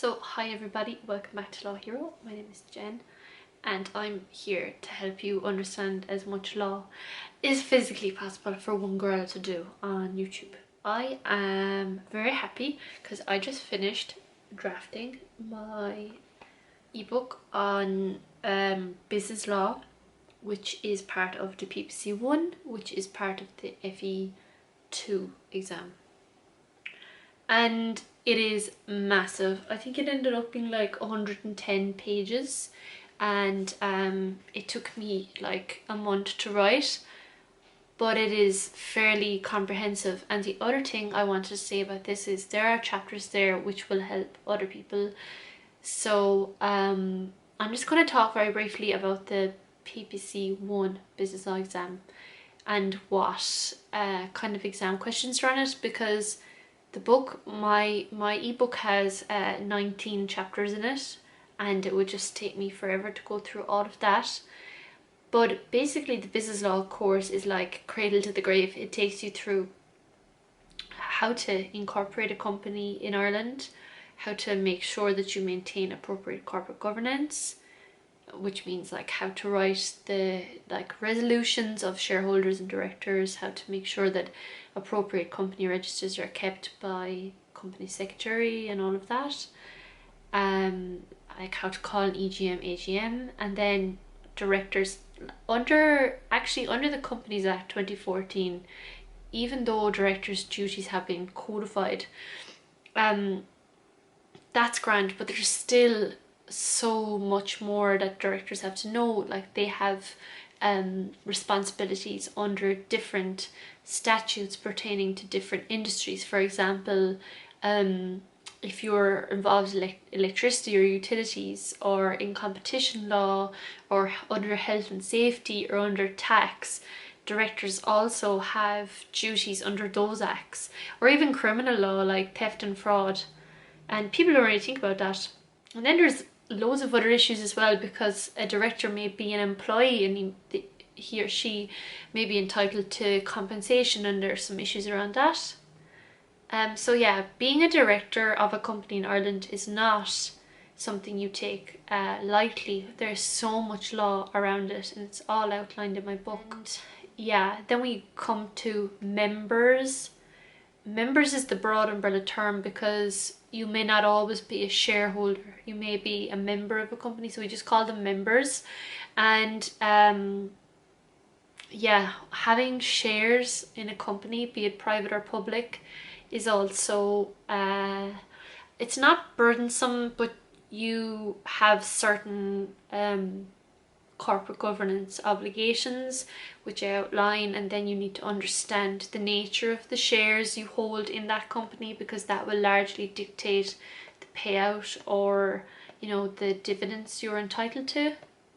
So hi everybody, welcome back to Law Hero. My name is Jen and I'm here to help you understand as much law is physically possible for one girl to do on YouTube. I am very happy because I just finished drafting my ebook on business law, which is part of the PPC 1, which is part of the FE2 exam. And it is massive. I think it ended up being like 110 pages and it took me like a month to write, but it is fairly comprehensive. And the other thing I want to say about this is there are chapters there which will help other people. So I'm just going to talk very briefly about the PPC 1 business law exam and what kind of exam questions are on it, because the book, my ebook has 19 chapters in it and it would just take me forever to go through all of that. But basically the business law course is like cradle to the grave. It takes you through how to incorporate a company in Ireland, how to make sure that you maintain appropriate corporate governance, which means like how to write the resolutions of shareholders and directors, how to make sure that appropriate company registers are kept by company secretary and all of that, like how to call an EGM, AGM, and then directors under the Companies Act 2014, even though directors' duties have been codified, that's grand, but there's still so much more that directors have to know. Like they have responsibilities under different statutes pertaining to different industries. For example, if you're involved in electricity or utilities, or in competition law, or under health and safety, or under tax, directors also have duties under those acts, or even criminal law like theft and fraud. And people don't really think about that. And then there's loads of other issues as well, because a director may be an employee and he or she may be entitled to compensation, and there's some issues around that. So yeah, being a director of a company in Ireland is not something you take lightly. There's so much law around it and it's all outlined in my book. And yeah, then we come to members. Members is the broad umbrella term because you may not always be a shareholder. You may be a member of a company, so we just call them members. And yeah, having shares in a company, be it private or public, is also it's not burdensome, but you have certain corporate governance obligations which I outline, and then you need to understand the nature of the shares you hold in that company, because that will largely dictate the payout or, you know, the dividends you're entitled to,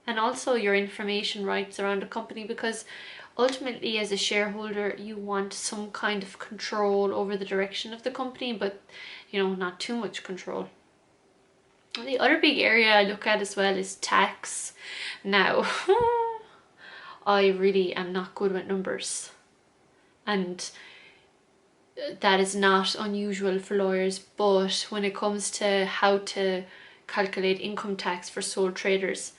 and also your information rights around the company, because ultimately as a shareholder you want some kind of control over the direction of the company, but you know, not too much control. The other big area I look at as well is tax. Now, I really am not good with numbers, and that is not unusual for lawyers, but when it comes to how to calculate income tax for sole traders,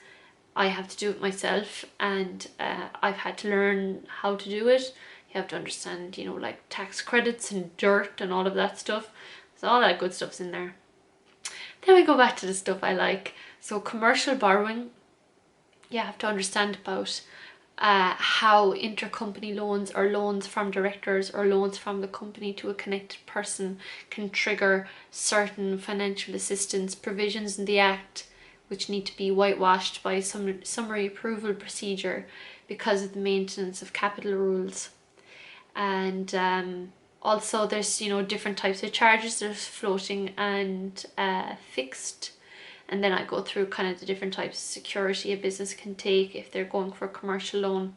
I have to do it myself, and I've had to learn how to do it. You have to understand, you know, like tax credits and dirt and all of that stuff. So all that good stuff's in there. Then we go back to the stuff I like. So commercial borrowing, you have to understand about how intercompany loans, or loans from directors, or loans from the company to a connected person, can trigger certain financial assistance provisions in the Act, which need to be whitewashed by some summary approval procedure because of the maintenance of capital rules. And also there's, you know, different types of charges. There's floating and fixed. And then I go through kind of the different types of security a business can take if they're going for a commercial loan.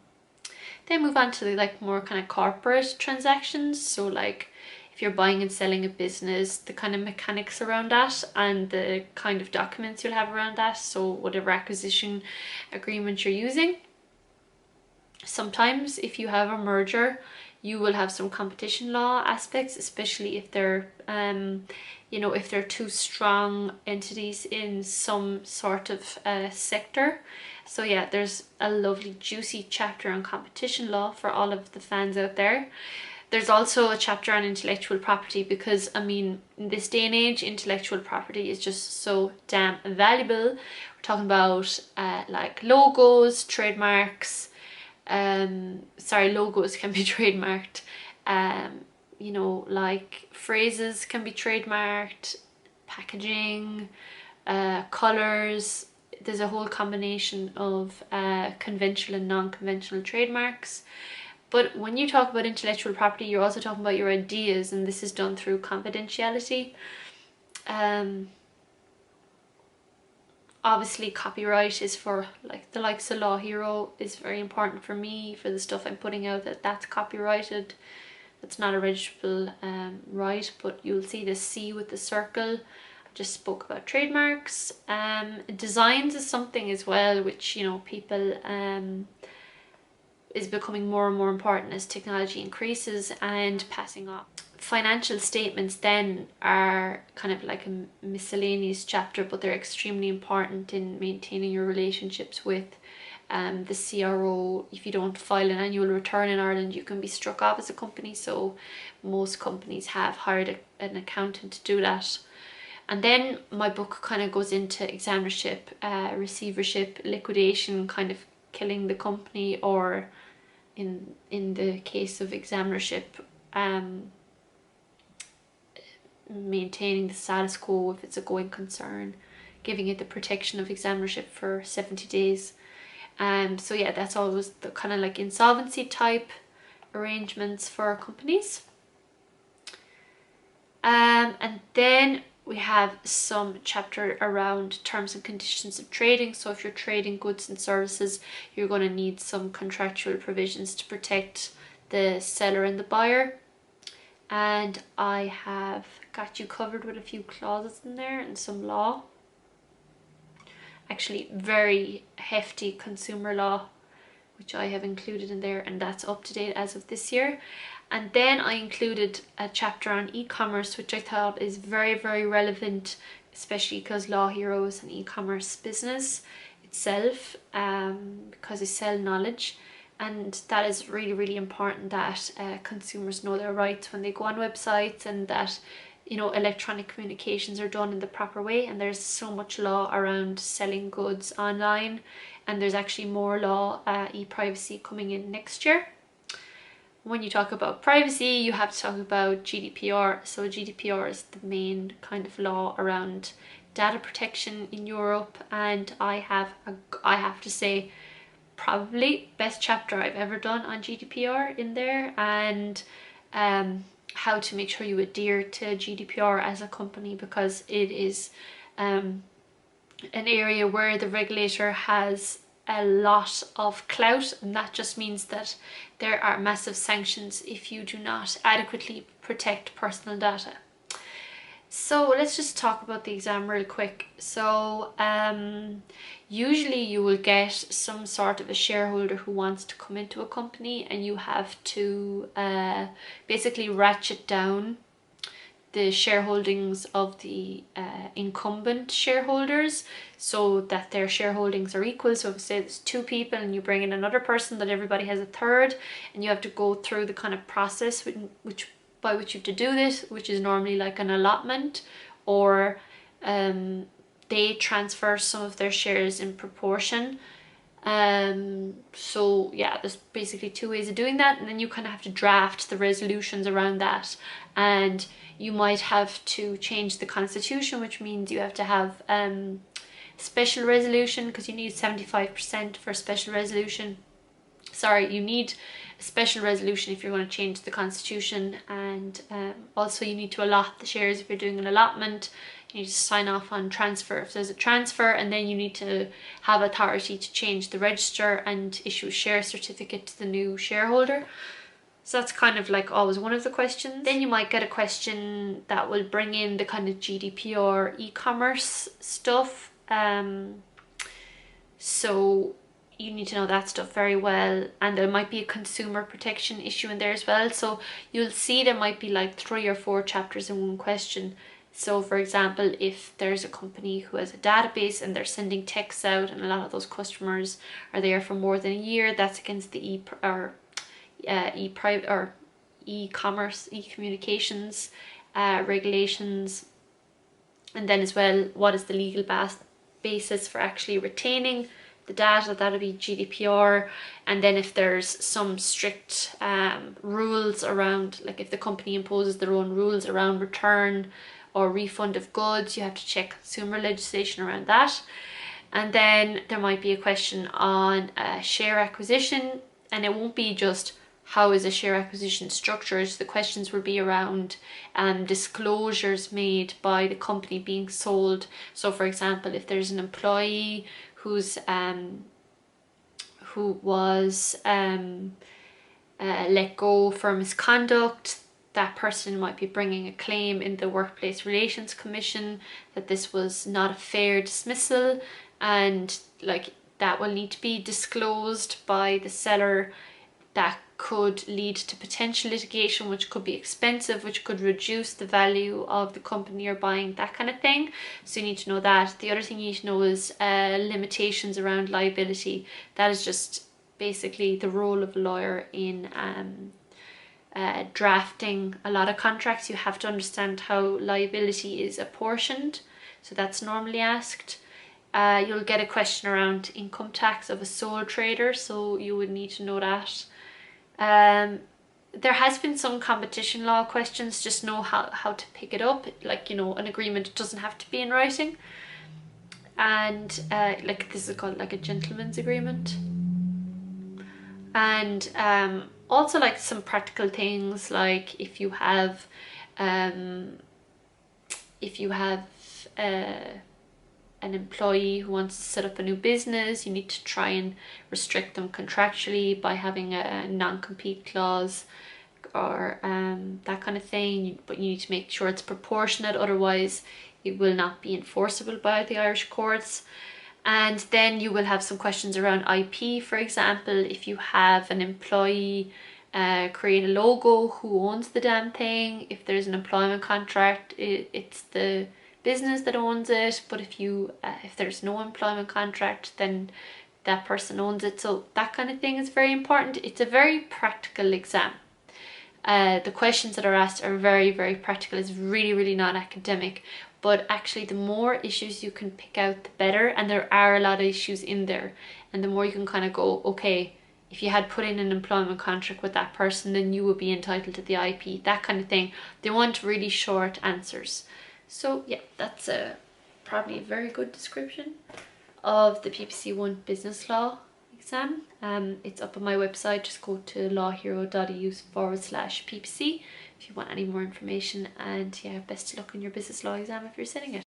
Then move on to the like more kind of corporate transactions. So like if you're buying and selling a business, the kind of mechanics around that and the kind of documents you'll have around that. So whatever acquisition agreement you're using. Sometimes if you have a merger, you will have some competition law aspects, especially if they're if they're two strong entities in some sort of sector. So yeah, there's a lovely juicy chapter on competition law for all of the fans out there. There's also a chapter on intellectual property, because I mean, in this day and age, intellectual property is just so damn valuable. We're talking about like logos, trademarks. Logos can be trademarked. Like phrases can be trademarked, packaging, colors. There's a whole combination of conventional and non-conventional trademarks. But when you talk about intellectual property, you're also talking about your ideas, and this is done through confidentiality. Obviously, copyright is for like the likes of Law Hero is very important for me, for the stuff I'm putting out, that's copyrighted. That's not a registrable right, but you'll see the C with the circle. I just spoke about trademarks. Designs is something as well, which people is becoming more and more important as technology increases and passing on. Financial statements then are kind of like a miscellaneous chapter, but they're extremely important in maintaining your relationships with the CRO. If you don't file an annual return in Ireland, you can be struck off as a company, so most companies have hired an accountant to do that. And then my book kind of goes into examinership, receivership, liquidation, kind of killing the company, or in the case of examinership, maintaining the status quo if it's a going concern, giving it the protection of examinership for 70 days. So yeah, that's always the kind of like insolvency type arrangements for companies. And then we have some chapter around terms and conditions of trading. So if you're trading goods and services, you're going to need some contractual provisions to protect the seller and the buyer. And I have got you covered with a few clauses in there and some law. Actually, very hefty consumer law, which I have included in there, and that's up to date as of this year. And then I included a chapter on e-commerce, which I thought is very, very relevant, especially because Law Hero is an e-commerce business itself, because they sell knowledge. And that is really, really important that consumers know their rights when they go on websites, and that electronic communications are done in the proper way. And there's so much law around selling goods online, and there's actually more law, e-privacy, coming in next year. When you talk about privacy, you have to talk about GDPR. So GDPR is the main kind of law around data protection in Europe, and I have to say, probably best chapter I've ever done on GDPR in there, and how to make sure you adhere to GDPR as a company, because it is an area where the regulator has a lot of clout, and that just means that there are massive sanctions if you do not adequately protect personal data. So let's just talk about the exam real quick. So usually you will get some sort of a shareholder who wants to come into a company, and you have to basically ratchet down the shareholdings of the incumbent shareholders so that their shareholdings are equal. So if say there's two people and you bring in another person, that everybody has a third, and you have to go through the kind of process by which you have to do this, which is normally like an allotment, or they transfer some of their shares in proportion. So yeah, there's basically two ways of doing that, and then you kind of have to draft the resolutions around that, and you might have to change the constitution, which means you have to have special resolution, because you need 75% for special resolution. Sorry, you need a special resolution if you're going to change the constitution, and also you need to allot the shares if you're doing an allotment. You need to sign off on transfer if there's a transfer, and then you need to have authority to change the register and issue a share certificate to the new shareholder. So that's kind of like always one of the questions. Then you might get a question that will bring in the kind of GDPR e-commerce stuff. So you need to know that stuff very well, and there might be a consumer protection issue in there as well. So you'll see there might be like 3 or 4 chapters in one question. So for example, if there's a company who has a database and they're sending texts out and a lot of those customers are there for more than a year, that's against the e-commerce, e-communications regulations. And then as well, what is the legal basis for actually retaining the data? That'll be GDPR. And then if there's some strict rules around, like if the company imposes their own rules around return or refund of goods, you have to check consumer legislation around that. And then there might be a question on share acquisition, and it won't be just how is a share acquisition structured. The questions will be around disclosures made by the company being sold. So for example, if there's an employee who's who was let go for misconduct, that person might be bringing a claim in the Workplace Relations Commission that this was not a fair dismissal, and like that will need to be disclosed by the seller. That could lead to potential litigation, which could be expensive, which could reduce the value of the company you're buying, that kind of thing. So you need to know that. The other thing you need to know is limitations around liability. That is just basically the role of a lawyer in drafting a lot of contracts. You have to understand how liability is apportioned. So that's normally asked. You'll get a question around income tax of a sole trader, so you would need to know that. There has been some competition law questions, just know how to pick it up. Like, you know, an agreement doesn't have to be in writing. And like this is called like a gentleman's agreement. And also like some practical things, like if you have an employee who wants to set up a new business, you need to try and restrict them contractually by having a non-compete clause or that kind of thing, but you need to make sure it's proportionate, otherwise it will not be enforceable by the Irish courts. And then you will have some questions around IP. For example, if you have an employee create a logo, who owns the damn thing? If there's an employment contract, it's the business that owns it, but if there's no employment contract, then that person owns it. So that kind of thing is very important. It's a very practical exam. The questions that are asked are very, very practical. It's really, really not academic, but actually the more issues you can pick out, the better. And there are a lot of issues in there, and the more you can kind of go, okay, if you had put in an employment contract with that person, then you would be entitled to the IP, that kind of thing. They want really short answers. So yeah, that's probably a very good description of the PPC 1 business law exam. It's up on my website. Just go to lawhero.eu/PPC if you want any more information. And yeah, best of luck in your business law exam if you're sitting it.